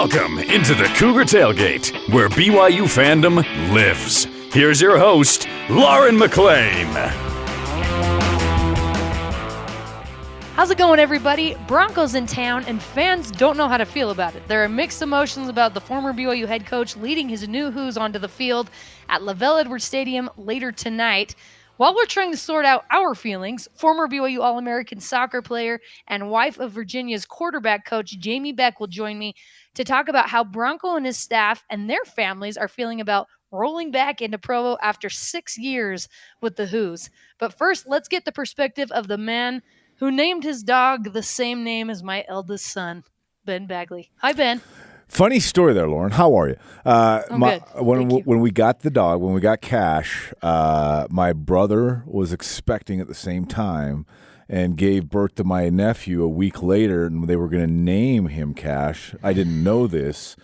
Welcome into the Cougar Tailgate, where BYU fandom lives. Here's your host, Lauren McLean. How's it going, everybody? Bronco's in town, and fans don't know how to feel about it. There are mixed emotions about the former BYU head coach leading his new Hoos onto the field at LaVell Edwards Stadium later tonight. While we're trying to sort out our feelings, former BYU All-American soccer player and wife of Virginia's quarterback coach Jamie Beck will join me to talk about how Bronco and his staff and their families are feeling about rolling back into Provo after 6 years with the Hoos. But first, let's get the perspective of the man who named his dog the same name as my eldest son, Ben Bagley. Hi, Ben. Funny story there, Lauren. How are you? I'm good. When we got the dog, when we got Cash, my brother was expecting at the same time and gave birth to my nephew a week later, and they were going to name him Cash. I didn't know this,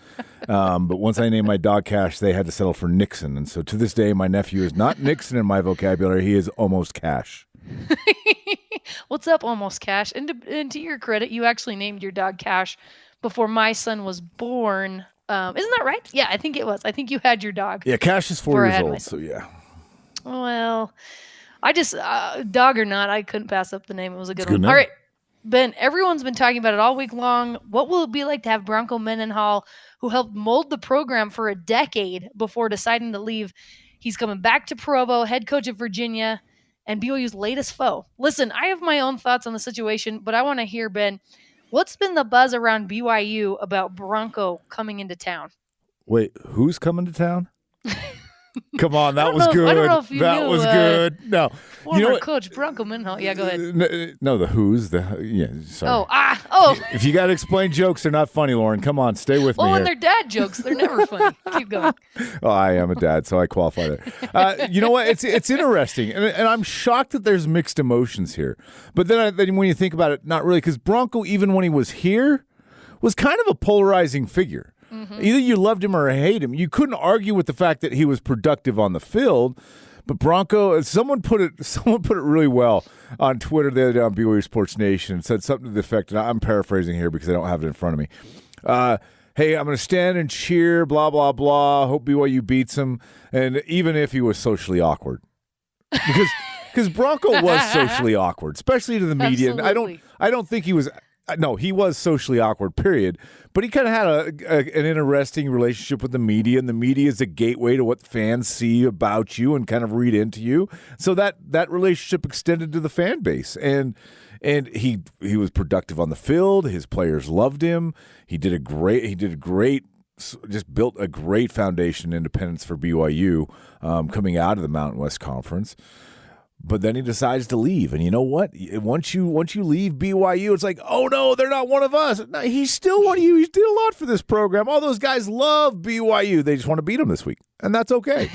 but once I named my dog Cash, they had to settle for Nixon. And so to this day, my nephew is not Nixon in my vocabulary. He is almost Cash. What's up, almost Cash? And to your credit, you actually named your dog Cash before my son was born. Isn't that right? Yeah, I think it was. I think you had your dog. Yeah, Cash is 4 years old, so yeah. Well, I just, dog or not, I couldn't pass up the name. It was a good one. Name. All right, Ben, everyone's been talking about it all week long. What will it be like to have Bronco Mendenhall, who helped mold the program for a decade before deciding to leave? He's coming back to Provo, head coach of Virginia, and BYU's latest foe. Listen, I have my own thoughts on the situation, but I want to hear, Ben, what's been the buzz around BYU about Bronco coming into town? Wait, who's coming to town? Come on, that was good. I don't know if you that knew, was good. No, former coach Bronco Mendenhall. Yeah, go ahead. No, the who's sorry. Oh. If you got to explain jokes, they're not funny, Lauren. Come on, stay with me. Oh, here. and they're dad jokes. They're never funny. Keep going. Oh, I am a dad, so I qualify there. You know what? It's interesting, and I'm shocked that there's mixed emotions here. But then when you think about it, not really, because Bronco, even when he was here, was kind of a polarizing figure. Mm-hmm. Either you loved him or hated him. You couldn't argue with the fact that he was productive on the field. But Bronco, someone put it really well on Twitter the other day on BYU Sports Nation. Said something to the effect, and I'm paraphrasing here because I don't have it in front of me. Hey, I'm going to stand and cheer, blah, blah, blah. Hope BYU beats him. And even if he was socially awkward. Because Bronco was socially awkward, especially to the media. Absolutely. And I don't think he was – no, he was socially awkward, period. But he kind of had an interesting relationship with the media, and the media is a gateway to what fans see about you and kind of read into you. So that relationship extended to the fan base. And he was productive on the field. His players loved him. He did a great just built a great foundation independence for BYU coming out of the Mountain West Conference. But then he decides to leave, and you know what? Once you leave BYU, it's like, oh no, they're not one of us. No, he's still one of you. He did a lot for this program. All those guys love BYU. They just want to beat him this week, and that's okay.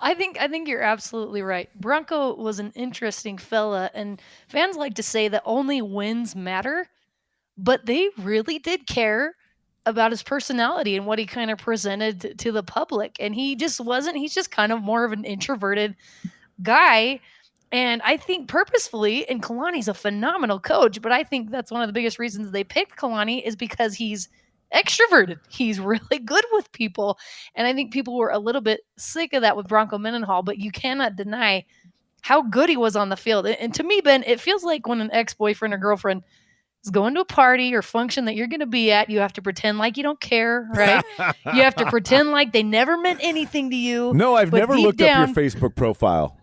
I think you're absolutely right. Bronco was an interesting fella, and fans like to say that only wins matter, but they really did care about his personality and what he kind of presented to the public. And he just wasn't. He's just kind of more of an introverted guy. And I think purposefully, and Kalani's a phenomenal coach, but I think that's one of the biggest reasons they picked Kalani is because he's extroverted. He's really good with people. And I think people were a little bit sick of that with Bronco Mendenhall, but you cannot deny how good he was on the field. And to me, Ben, it feels like when an ex-boyfriend or girlfriend is going to a party or function that you're going to be at, you have to pretend like you don't care, right? You have to pretend like they never meant anything to you. No, I've never looked up your Facebook profile.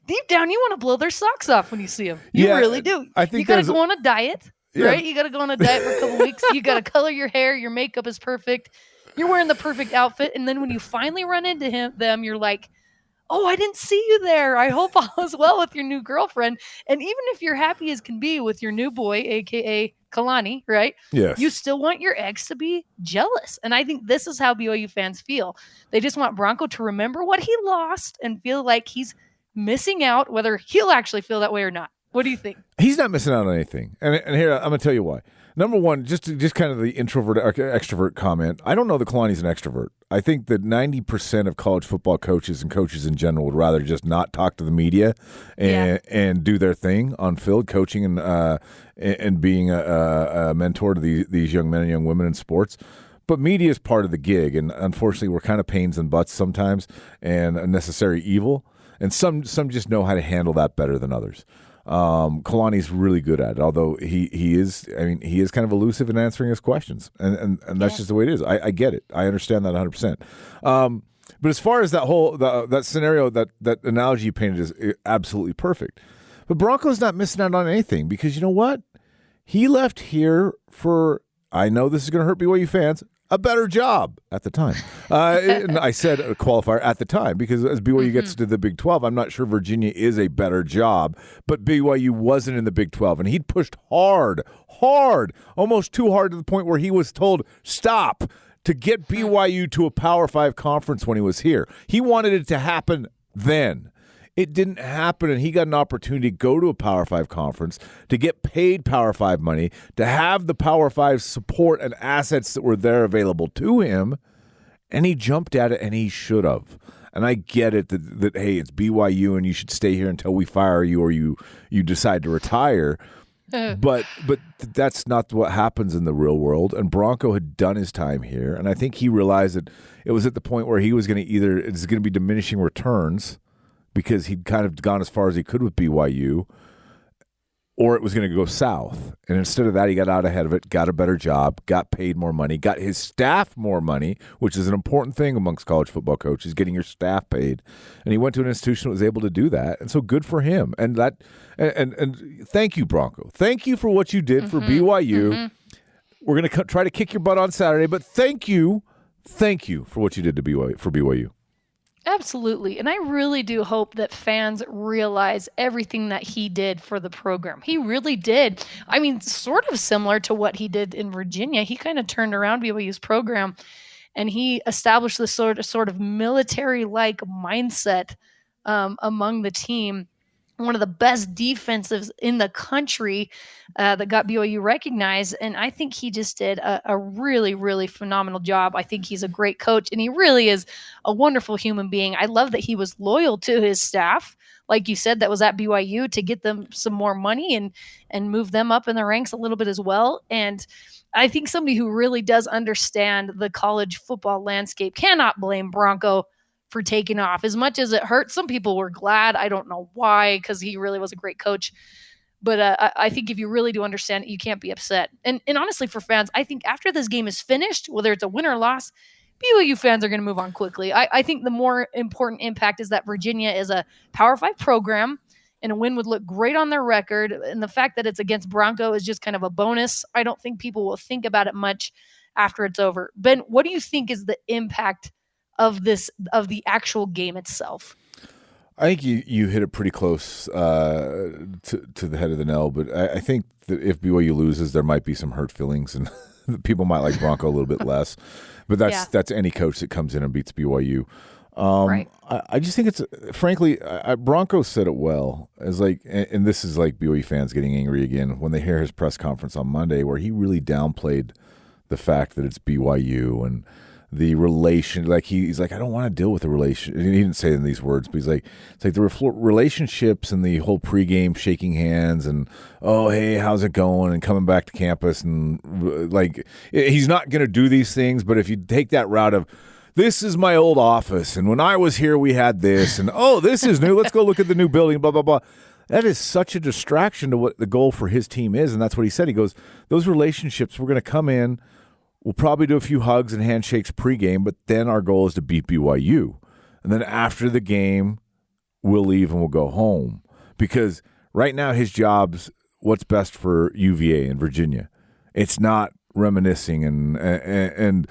Deep down, you want to blow their socks off when you see them. You really do. I think you got to go on a diet, right? You got to go on a diet for a couple weeks. You got to color your hair. Your makeup is perfect. You're wearing the perfect outfit. And then when you finally run into them, you're like, oh, I didn't see you there. I hope all is well with your new girlfriend. And even if you're happy as can be with your new boy, a.k.a. Kalani, right? Yes. You still want your ex to be jealous. And I think this is how BYU fans feel. They just want Bronco to remember what he lost and feel like he's missing out, whether he'll actually feel that way or not. What do you think? He's not missing out on anything. And here, I'm going to tell you why. Number one, just kind of the introvert extrovert comment. I don't know that Kalani's an extrovert. I think that 90% of college football coaches and coaches in general would rather just not talk to the media and do their thing on field, coaching and being a mentor to these young men and young women in sports. But media is part of the gig, and unfortunately, we're kind of pains in butts sometimes and a necessary evil. And some just know how to handle that better than others. Kalani's really good at it, although he is kind of elusive in answering his questions, and that's just the way it is. I get it. I understand that 100%. But as far as that scenario, that analogy you painted is absolutely perfect. But Bronco's not missing out on anything, because you know what? He left here for, I know this is going to hurt BYU fans, a better job at the time. And I said a qualifier at the time, because as BYU gets to the Big 12, I'm not sure Virginia is a better job, but BYU wasn't in the Big 12, and he'd pushed hard, almost too hard, to the point where he was told, stop, to get BYU to a Power 5 conference when he was here. He wanted it to happen then. It didn't happen, and he got an opportunity to go to a Power 5 conference, to get paid Power 5 money, to have the Power 5 support and assets that were there available to him, and he jumped at it, and he should have. And I get it that hey, it's BYU, and you should stay here until we fire you or you decide to retire. But that's not what happens in the real world, and Bronco had done his time here, and I think he realized that it was at the point where he was going to it's going to be diminishing returns, because he'd kind of gone as far as he could with BYU, or it was going to go south. And instead of that, he got out ahead of it, got a better job, got paid more money, got his staff more money, which is an important thing amongst college football coaches, getting your staff paid. And he went to an institution that was able to do that. And so good for him. And thank you, Bronco. Thank you for what you did for BYU. We're going to try to kick your butt on Saturday, but thank you for what you did to BYU. Absolutely. And I really do hope that fans realize everything that he did for the program. He really did. I mean, sort of similar to what he did in Virginia. He kind of turned around BYU's program, and he established this sort of military-like mindset among the team. One of the best defensives in the country that got BYU recognized. And I think he just did a really, really phenomenal job. I think he's a great coach, and he really is a wonderful human being. I love that he was loyal to his staff, like you said, that was at BYU, to get them some more money and move them up in the ranks a little bit as well. And I think somebody who really does understand the college football landscape cannot blame Bronco for taking off. As much as it hurt, some people were glad. I don't know why, because he really was a great coach. But I think if you really do understand it, you can't be upset. And honestly, for fans, I think after this game is finished, whether it's a win or loss, BYU fans are going to move on quickly. I think the more important impact is that Virginia is a Power 5 program, and a win would look great on their record. And the fact that it's against Bronco is just kind of a bonus. I don't think people will think about it much after it's over. Ben, what do you think is the impact of the actual game itself? I think you hit it pretty close to the head of the nail, but I think that if BYU loses, there might be some hurt feelings, and people might like Bronco a little bit less. But that's any coach that comes in and beats BYU. Right. I just think it's, frankly, Bronco said it well. As like, and this is like BYU fans getting angry again when they hear his press conference on Monday, where he really downplayed the fact that it's BYU and the relation. Like he's like, I don't want to deal with the relation. He didn't say it in these words, but he's like, it's like the relationships and the whole pregame shaking hands and, oh, hey, how's it going? And coming back to campus, and like, he's not going to do these things. But if you take that route of, this is my old office, and when I was here, we had this, and oh, this is new. Let's go look at the new building, blah, blah, blah. That is such a distraction to what the goal for his team is, and that's what he said. He goes, those relationships, we're going to come in, we'll probably do a few hugs and handshakes pregame, but then our goal is to beat BYU. And then after the game, we'll leave and we'll go home. Because right now his job's what's best for UVA and Virginia. It's not reminiscing and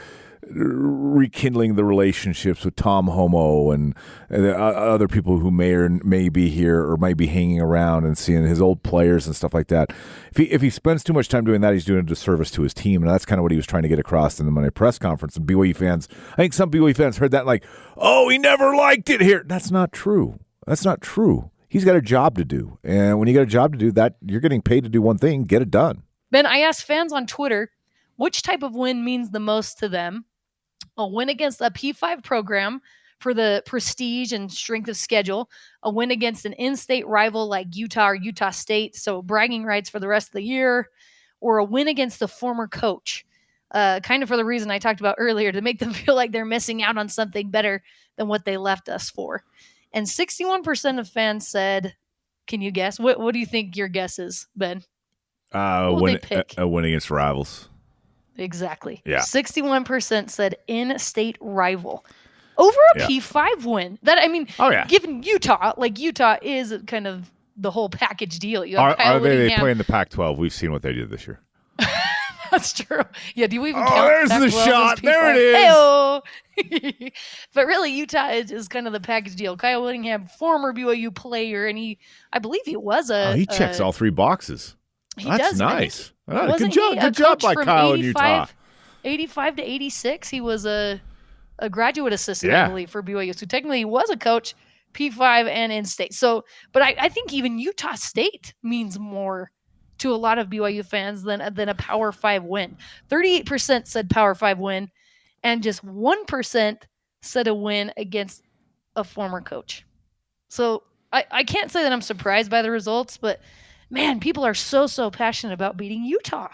rekindling the relationships with Tom Homo and the other people who may be here or might be hanging around and seeing his old players and stuff like that. If he spends too much time doing that, he's doing a disservice to his team, and that's kind of what he was trying to get across in the Monday press conference. And BYU fans, I think some BYU fans heard that like, oh, he never liked it here. That's not true. That's not true. He's got a job to do, and when you got a job to do, that you're getting paid to do one thing, get it done. Ben, I asked fans on Twitter which type of win means the most to them. a win against a P5 program for the prestige and strength of schedule, a win against an in-state rival like Utah or Utah State, so bragging rights for the rest of the year, or a win against the former coach, kind of for the reason I talked about earlier, to make them feel like they're missing out on something better than what they left us for. And 61% of fans said, can you guess? What do you think your guess is, Ben? A win against rivals. Exactly. Yeah. 61% said in-state rival over a P5 win. Given Utah, Utah is kind of the whole package deal. You have are they play in the Pac-12? We've seen what they did this year. That's true. Yeah, do we even count? There's the shot. There it is. Hey-o. But really, Utah is kind of the package deal. Kyle Whittingham, former BYU player, and I believe he was he checks all three boxes. That's nice. Good job by Kyle in Utah. 85 to 86, he was a graduate assistant, I believe, for BYU. So technically, he was a coach, P5 and in-state. So, but I think even Utah State means more to a lot of BYU fans than a Power 5 win. 38% said Power 5 win, and just 1% said a win against a former coach. So I can't say that I'm surprised by the results, but man, people are so passionate about beating Utah.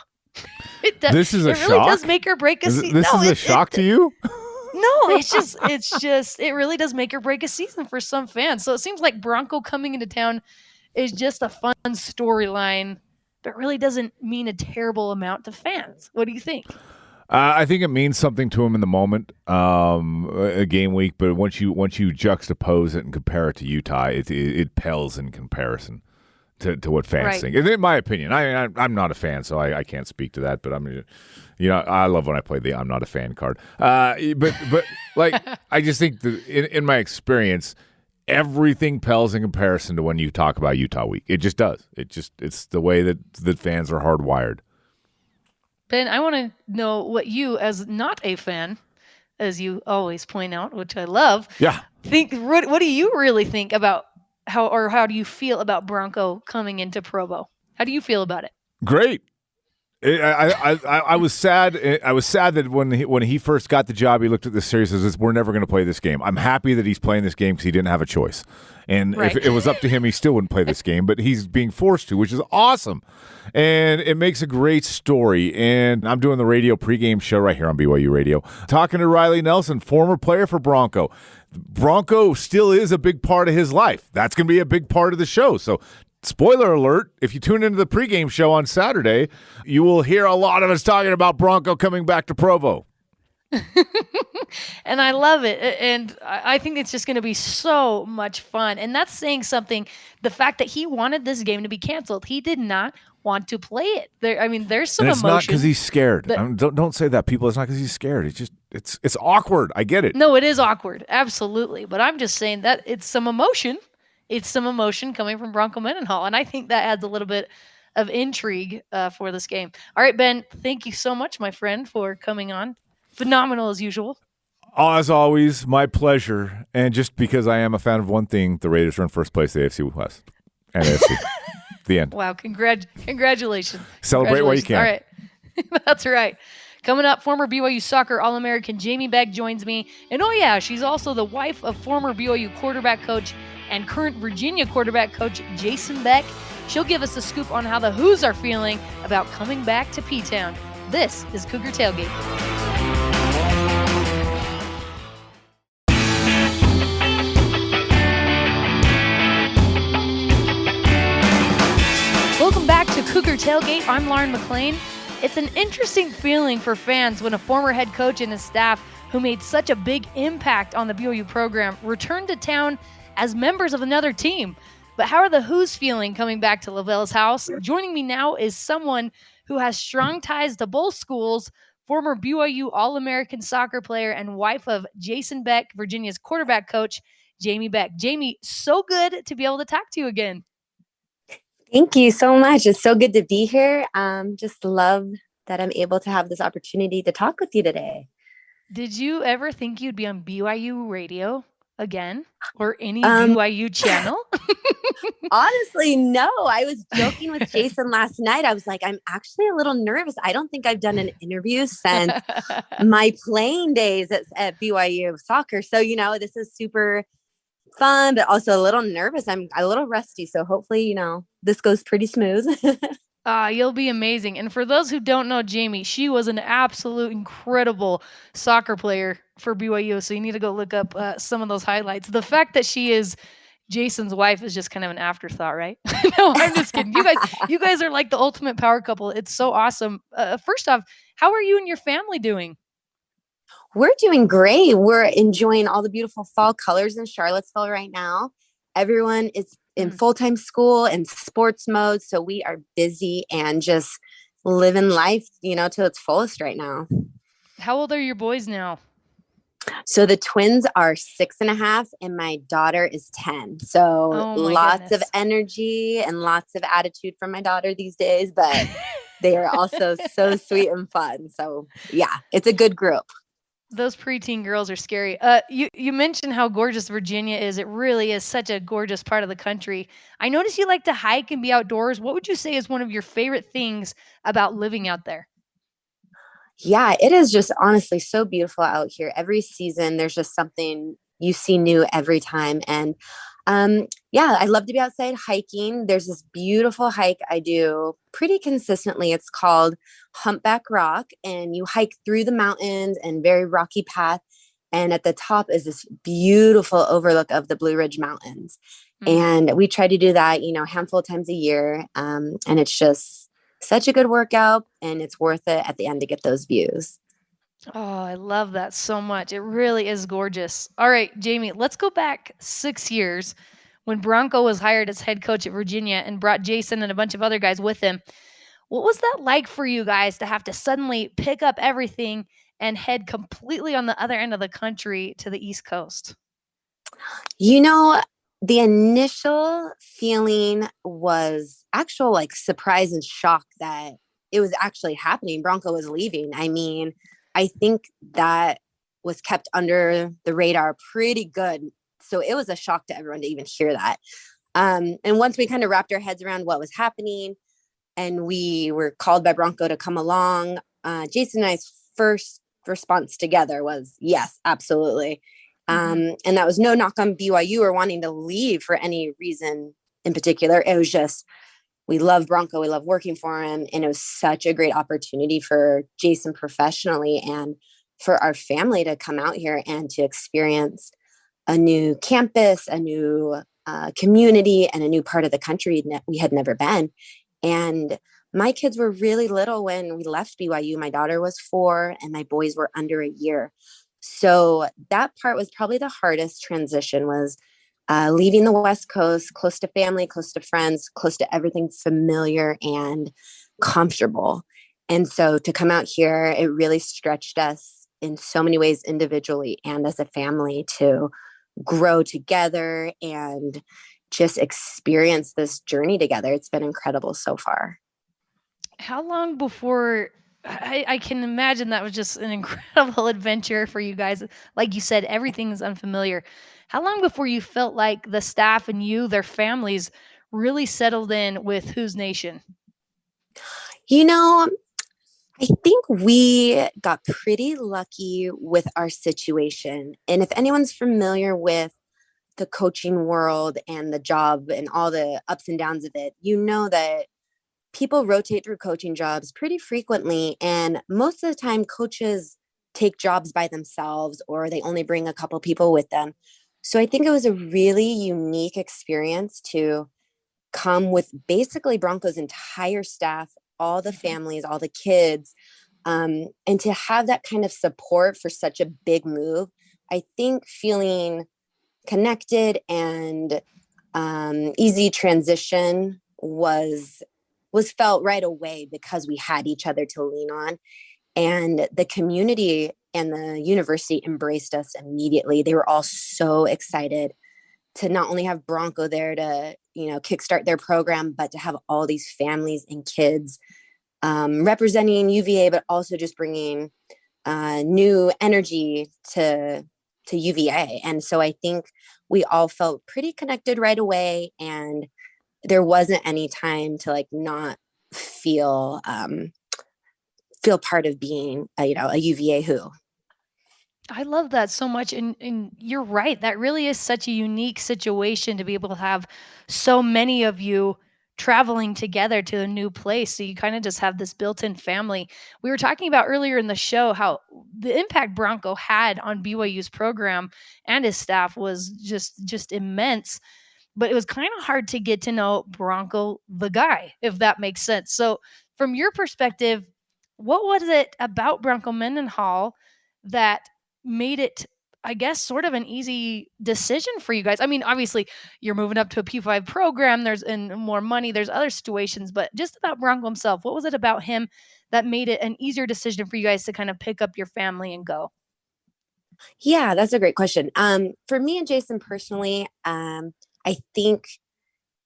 This is a shock. It really does make or break a season. This is a shock to you? No, it's just it really does make or break a season for some fans. So it seems like Bronco coming into town is just a fun storyline, but really doesn't mean a terrible amount to fans. What do you think? I think it means something to him in the moment, a game week. But once you juxtapose it and compare it to Utah, it pales in comparison to what fans think. And in my opinion, I'm not a fan, so I can't speak to that. But I love when I play the I'm not a fan card. But I just think that in my experience, everything pales in comparison to when you talk about Utah week. It just does. It's the way that fans are hardwired. Ben, I want to know what you, as not a fan, as you always point out, which I love, think. What do you really think about how do you feel about Bronco coming into Provo? How do you feel about it? Great. I was sad. I was sad that when he first got the job, he looked at the series and says, "We're never going to play this game." I'm happy that he's playing this game because he didn't have a choice. And if it was up to him, he still wouldn't play this game. But he's being forced to, which is awesome. And it makes a great story. And I'm doing the radio pregame show right here on BYU Radio, talking to Riley Nelson, former player for Bronco. Bronco still is a big part of his life. That's going to be a big part of the show. So, spoiler alert, if you tune into the pregame show on Saturday, you will hear a lot of us talking about Bronco coming back to Provo. And I love it. And I think it's just going to be so much fun. And that's saying something. The fact that he wanted this game to be canceled. He did not want to play it. There's some emotion. It's not because he's scared. Don't say that, people. It's not because he's scared. It's awkward. I get it. No, it is awkward. Absolutely. But I'm just saying that it's some emotion. It's some emotion coming from Bronco Mendenhall. And I think that adds a little bit of intrigue for this game. All right, Ben, thank you so much, my friend, for coming on. Phenomenal as usual. As always, my pleasure. And just because I am a fan of one thing, the Raiders are in first place, the AFC West. And AFC. The end. Wow, congratulations. Celebrate while you can. All right. That's right. Coming up, former BYU soccer All-American Jamie Beck joins me. And oh yeah, she's also the wife of former BYU quarterback coach and current Virginia quarterback coach Jason Beck. She'll give us a scoop on how the Hoos are feeling about coming back to P-Town. This is Cougar Tailgate. Welcome back to Cougar Tailgate. I'm Lauren McLean. It's an interesting feeling for fans when a former head coach and his staff who made such a big impact on the BYU program returned to town as members of another team. But how are the Hoos feeling coming back to Lavelle's house? Joining me now is someone who has strong ties to both schools, former BYU All-American soccer player and wife of Jason Beck, Virginia's quarterback coach, Jamie Beck. Jamie, so good to be able to talk to you again. Thank you so much. It's so good to be here. Just love that I'm able to have this opportunity to talk with you today. Did you ever think you'd be on BYU radio? again or any Um, BYU channel? Honestly, no. I was joking with Jason last night. I was like, I'm actually a little nervous. I don't think I've done an interview since my playing days at BYU soccer. So, this is super fun, but also a little nervous. I'm a little rusty. So hopefully, this goes pretty smooth. You'll be amazing. And for those who don't know Jamie, she was an absolute incredible soccer player for BYU. So you need to go look up some of those highlights. The fact that she is Jason's wife is just kind of an afterthought, right? No, I'm just kidding. You guys are like the ultimate power couple. It's so awesome. First off, how are you and your family doing? We're doing great. We're enjoying all the beautiful fall colors in Charlottesville right now. Everyone is in full-time school and sports mode. So we are busy and just living life, to its fullest right now. How old are your boys now? So the twins are 6.5 and my daughter is 10. So Oh my lots of goodness. energy and lots of attitude from my daughter these days, but they are also so sweet and fun. So yeah, it's a good group. Those preteen girls are scary. You mentioned how gorgeous Virginia is. It really is such a gorgeous part of the country. I notice you like to hike and be outdoors. What would you say is one of your favorite things about living out there? Yeah, it is just honestly so beautiful out here. Every season, there's just something you see new every time. And yeah, I love to be outside hiking. There's this beautiful hike I do pretty consistently. It's called Humpback Rock, and you hike through the mountains and very rocky path. And at the top is this beautiful overlook of the Blue Ridge Mountains. And we try to do that, a handful of times a year. And it's just such a good workout, and it's worth it at the end to get those views. Oh, I love that so much. It really is gorgeous. All right, Jamie, let's go back 6 years when Bronco was hired as head coach at Virginia and brought Jason and a bunch of other guys with him. What was that like for you guys to have to suddenly pick up everything and head completely on the other end of the country to the East Coast? The initial feeling was actual surprise and shock that it was actually happening. Bronco was leaving. I mean, I think that was kept under the radar pretty good. So it was a shock to everyone to even hear that. And once we kind of wrapped our heads around what was happening and we were called by Bronco to come along, Jason and I's first response together was, yes, absolutely. And that was no knock on BYU or wanting to leave for any reason in particular. It was just, we love Bronco. We love working for him. And it was such a great opportunity for Jason professionally and for our family to come out here and to experience a new campus, a new community, and a new part of the country we had never been. And my kids were really little when we left BYU. My daughter was 4 and my boys were under a year. So that part was probably the hardest transition, was leaving the West Coast, close to family, close to friends, close to everything familiar and comfortable. And so to come out here, it really stretched us in so many ways individually and as a family to grow together and just experience this journey together. It's been incredible so far. How long before I can imagine that was just an incredible adventure for you guys. Like you said, everything is unfamiliar. How long before you felt like the staff and you, their families, really settled in with Who's Nation? I think we got pretty lucky with our situation. And if anyone's familiar with the coaching world and the job and all the ups and downs of it, that people rotate through coaching jobs pretty frequently. And most of the time, coaches take jobs by themselves or they only bring a couple people with them. So I think it was a really unique experience to come with basically Bronco's entire staff, all the families, all the kids, and to have that kind of support for such a big move. I think feeling connected and easy transition was felt right away because we had each other to lean on, and the community and the university embraced us immediately. They were all so excited to not only have Bronco there to, kickstart their program, but to have all these families and kids representing UVA, but also just bringing new energy to UVA. And so I think we all felt pretty connected right away. And there wasn't any time to like not feel part of being a UVA who. I love that so much. And you're right. That really is such a unique situation to be able to have so many of you traveling together to a new place. So you kind of just have this built in family. We were talking about earlier in the show how the impact Bronco had on BYU's program and his staff was just immense. But it was kind of hard to get to know Bronco, the guy, if that makes sense. So, from your perspective, what was it about Bronco Mendenhall that made it, I guess, sort of an easy decision for you guys? I mean, obviously, you're moving up to a P5 program, there's and more money, there's other situations, but just about Bronco himself, what was it about him that made it an easier decision for you guys to kind of pick up your family and go? Yeah, that's a great question. For me and Jason personally, I think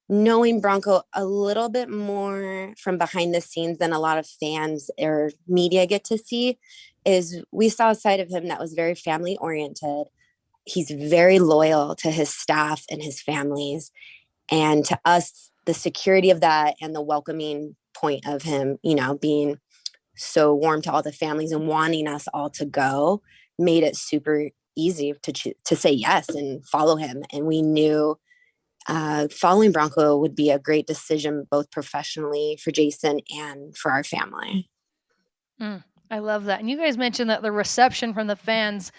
knowing Bronco a little bit more from behind the scenes than a lot of fans or media get to see is we saw a side of him that was very family oriented. He's very loyal to his staff and his families. And to us, the security of that and the welcoming point of him, being so warm to all the families and wanting us all to go made it super easy to say yes and follow him. And we knew following Bronco would be a great decision, both professionally for Jason and for our family. I love that. And you guys mentioned that the reception from the fans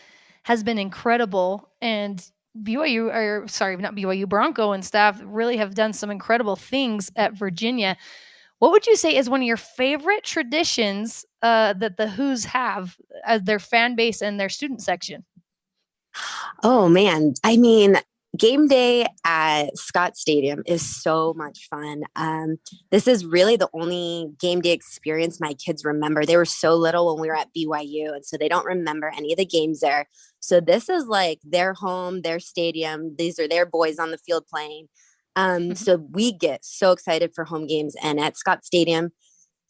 has been incredible. And Bronco and staff really have done some incredible things at Virginia. What would you say is one of your favorite traditions that the Who's have as their fan base and their student section? Oh, man. I mean, game day at Scott Stadium is so much fun. This is really the only game day experience my kids remember. They were so little when we were at BYU, and so they don't remember any of the games there. So this is like their home, their stadium. These are their boys on the field playing. So we get so excited for home games. And at Scott Stadium,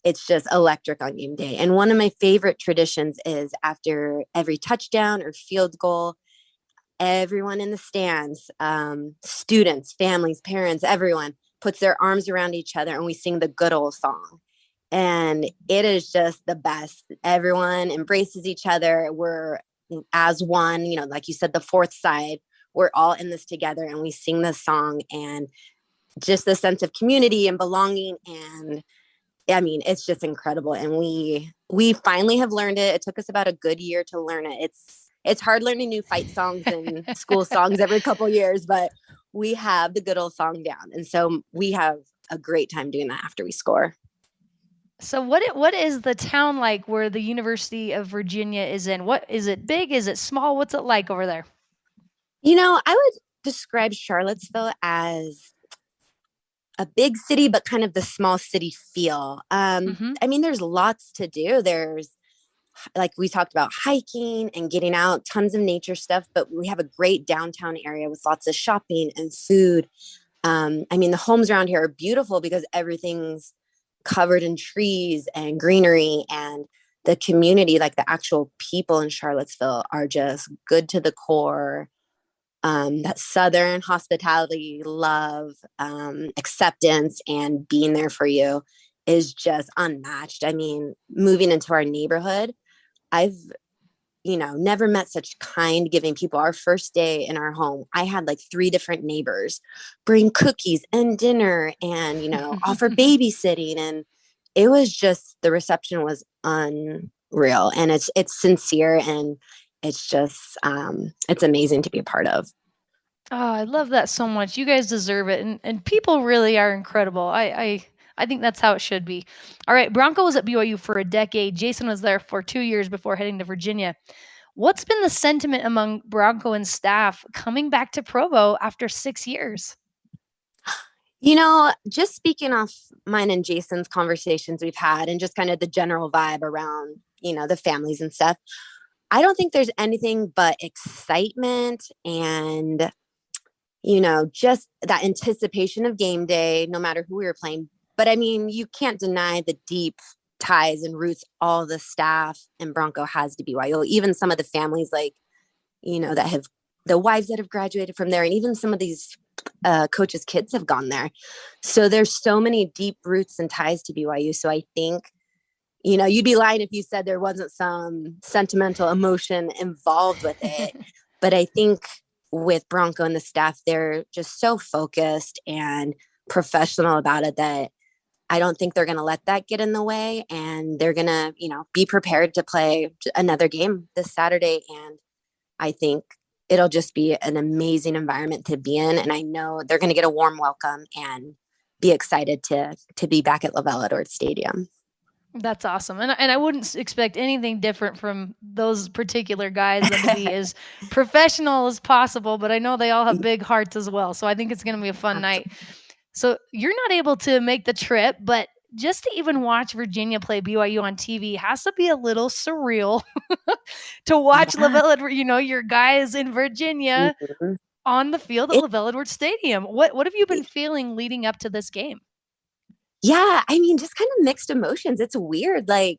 it's just electric on game day. And one of my favorite traditions is after every touchdown or field goal, everyone in the stands, students, families, parents, everyone puts their arms around each other and we sing the good old song. And it is just the best. Everyone embraces each other. We're as one, like you said, the fourth side, we're all in this together and we sing this song, and just the sense of community and belonging. And I mean, it's just incredible. And we finally have learned it. It took us about a good year to learn it. It's hard learning new fight songs and school songs every couple years, but we have the good old song down. And so we have a great time doing that after we score. So what is the town like where the University of Virginia is in? What is it big? Is it small? What's it like over there? I would describe Charlottesville as a big city, but kind of the small city feel. I mean, there's lots to do. There's, like we talked about, hiking and getting out, tons of nature stuff, but we have a great downtown area with lots of shopping and food. I mean, the homes around here are beautiful because everything's covered in trees and greenery, and the community, like the actual people in Charlottesville, are just good to the core. That Southern hospitality, love, acceptance, and being there for you is just unmatched. I mean, moving into our neighborhood, I've, never met such kind, giving people. Our first day in our home, I had like 3 different neighbors bring cookies and dinner and, offer babysitting. And it was just, the reception was unreal, and it's sincere, and it's just, it's amazing to be a part of. Oh, I love that so much. You guys deserve it. And people really are incredible. I think that's how it should be. All right. Bronco was at BYU for a decade. Jason was there for 2 years before heading to Virginia. What's been the sentiment among Bronco and staff coming back to Provo after 6 years? Just speaking off mine and Jason's conversations we've had and just kind of the general vibe around, the families and stuff, I don't think there's anything but excitement and, just that anticipation of game day, no matter who we were playing. But I mean, you can't deny the deep ties and roots all the staff and Bronco has to BYU. Even some of the families, like that have the wives that have graduated from there, and even some of these coaches' kids have gone there. So there's so many deep roots and ties to BYU. So I think, you'd be lying if you said there wasn't some sentimental emotion involved with it. But I think with Bronco and the staff, they're just so focused and professional about it that I don't think they're going to let that get in the way. And they're going to, be prepared to play another game this Saturday. And I think it'll just be an amazing environment to be in. And I know they're going to get a warm welcome and be excited to be back at LaVell Edwards Stadium. That's awesome. And I wouldn't expect anything different from those particular guys than to be as professional as possible, but I know they all have big hearts as well. So I think it's going to be a fun night. So you're not able to make the trip, but just to even watch Virginia play BYU on TV has to be a little surreal to watch LaVell Edwards, your guys in Virginia on the field at LaVell Edwards Stadium. What have you been feeling leading up to this game? Yeah, just kind of mixed emotions. It's weird, like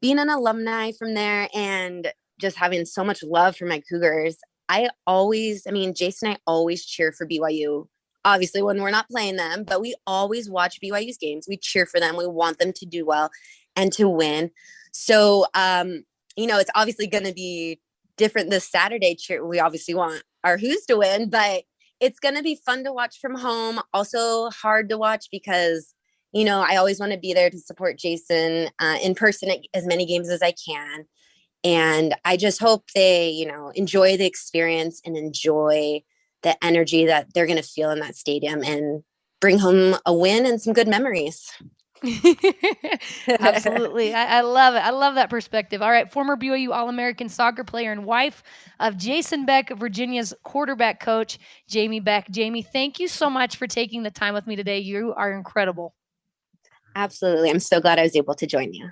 being an alumni from there and just having so much love for my Cougars. Jason and I always cheer for BYU, obviously when we're not playing them, but we always watch BYU's games. We cheer for them. We want them to do well and to win. So, it's obviously going to be different this Saturday. We obviously want our Who's to win, but it's going to be fun to watch from home. Also hard to watch because I always want to be there to support Jason in person at as many games as I can. And I just hope they, enjoy the experience and enjoy the energy that they're going to feel in that stadium and bring home a win and some good memories. Absolutely. I love it. I love that perspective. All right. Former BYU All-American soccer player and wife of Jason Beck, Virginia's quarterback coach, Jamie Beck. Jamie, thank you so much for taking the time with me today. You are incredible. Absolutely. I'm so glad I was able to join you.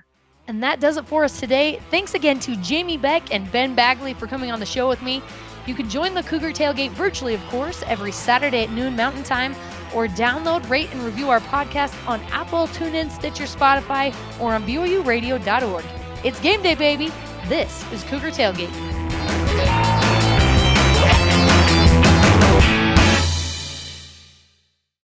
And that does it for us today. Thanks again to Jamie Beck and Ben Bagley for coming on the show with me. You can join the Cougar Tailgate virtually, of course, every Saturday at noon Mountain Time, or download, rate, and review our podcast on Apple, TuneIn, Stitcher, Spotify, or on BYURadio.org. It's game day, baby. This is Cougar Tailgate.